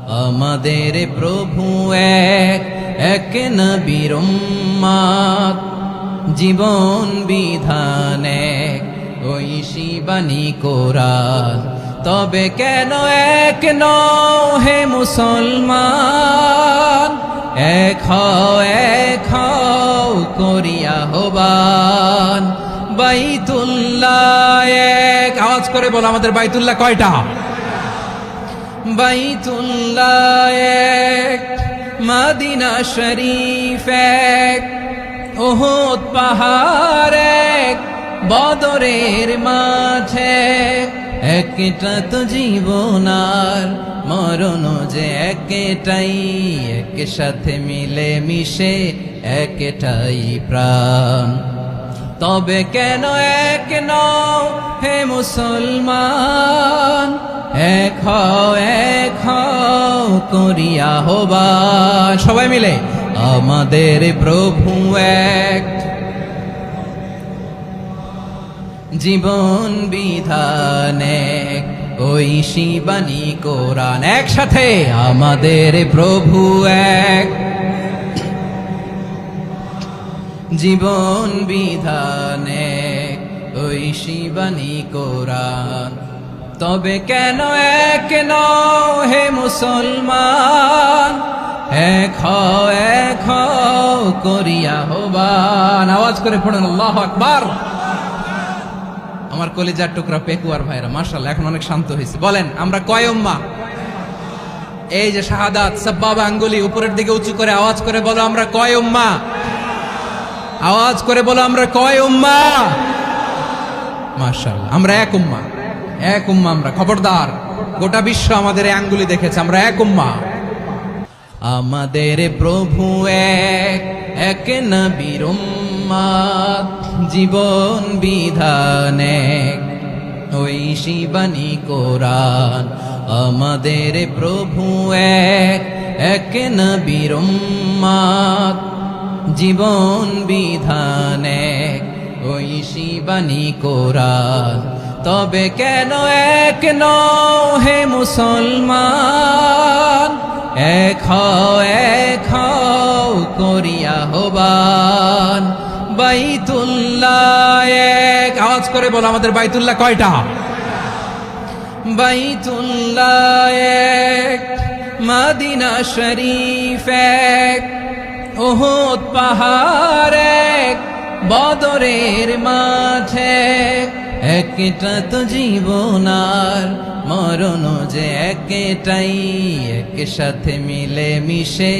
আমাদের প্রভু এক, এক নবীর উম্মত, জীবন বিধান এক, ঐশী বাণী কোরআন। তবে কেন এক নও হে মুসলমান, এক হও করিয়া আহ্বান। বাইতুল্লাহ এক, আওয়াজ করে বলো আমাদের বাইতুল্লাহ কয়টা? বাইতুল্লাহ এক, মদিনা শরীফ এক, উহুদ পাহাড় এক, বদরের মাঠে। একটা তো জীবন আর মরণ যে একটাই, এক সাথে মিলে মিশে একটাই প্রাণ। তবে কেন এক নও হে মুসলমান, এক হও করিয়া আহ্বান। সবাই মিলে আমাদের প্রভু এক, জীবন বিধান এক, ঐশী বাণী কোরআন। একসাথে আমাদের প্রভু এক, জীবন বিধান এক, ঐশী বাণী কোরআন। তবে কেন এক নও হে মুসলমান, এক হও করিয়া আহ্বান। আওয়াজ করে পড়ুন আল্লাহু আকবার। আমার কলিজার টুকরা পেকুয়ার ভাইরা মাশাআল্লাহ এখন অনেক শান্ত হয়েছে। বলেন আমরা কয় উম্মাহ? এই যে শাহাদাত সাব্বাবা আঙ্গুলি উপরের দিকে উঁচু করে আওয়াজ করে বলো আমরা কয় উম্মাহ? আওয়াজ করে বলো আমরা কয় উম্মাহ? মাশাআল্লাহ আমরা এক উম্মাহ, এক উম্মাহ আমরা। খবরদার, গোটা বিশ্ব আমাদের এই আঙ্গুলি দেখেছে, আমরা এক উম্মাহ। আমাদের প্রভু এক, এক নবীর উম্মত, জীবন বিধান এক, ঐশী বাণী কোরআন। আমাদের প্রভু এক, এক নবীর উম্মত, জীবন বিধান এক, ঐশী বাণী কোরআন। তবে কেন এক নও হে মুসলমান, এক হও করিয়া আহ্বান। বাইতুল্লাহ এক, আওয়াজ করে বলো আমাদের বাইতুল্লাহ কয়টা? বাইতুল্লাহ এক, মদিনা শরীফ এক, উহুদ পাহাড় এক, বদরের মাঠে। একটা তো জীবন আর মরণ যে একটাই, এক সাথে মিলে মিশে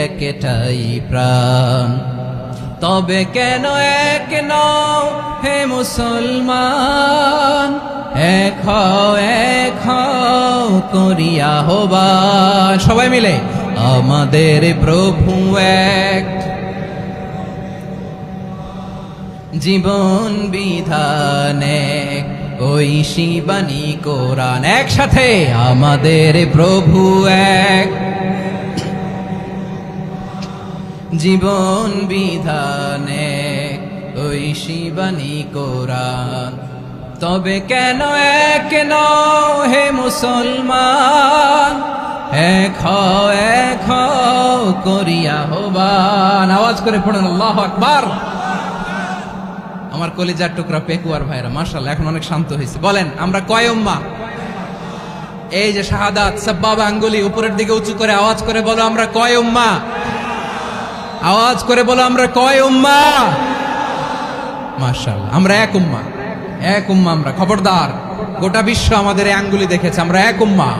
একটাই প্রাণ। তবে কেন এক নও হে মুসলমান, এক হও করিয়া আহ্বান। সবাই মিলে আমাদের প্রভু এক, জীবন বিধান এক, ঐশী বাণী কোরআন। একসাথে আমাদের প্রভু এক, জীবন বিধান এক, ঐশী বাণী কোরআন। তবে কেন এক নও হে মুসলমান, এক হও করিয়া আহ্বান। আওয়াজ করে পড়ুন আল্লাহু আকবার। আমার কলিজার টুকরা পেকুয়ার ভাইরা মাশাআল্লাহ এখন অনেক শান্ত হয়েছে। বলেন আমরা কয় উম্মাহ? এই যে শাহাদাত সাব্বাবা আঙ্গুলি উপরের দিকে উঁচু করে আওয়াজ করে বলো আমরা কয় উম্মাহ? আওয়াজ করে বলো আমরা কয় উম্মাহ? মাশাআল্লাহ আমরা এক উম্মাহ, এক উম্মাহ আমরা। খবরদার, গোটা বিশ্ব আমাদের এই আঙ্গুলি দেখেছে, আমরা এক উম্মাহ।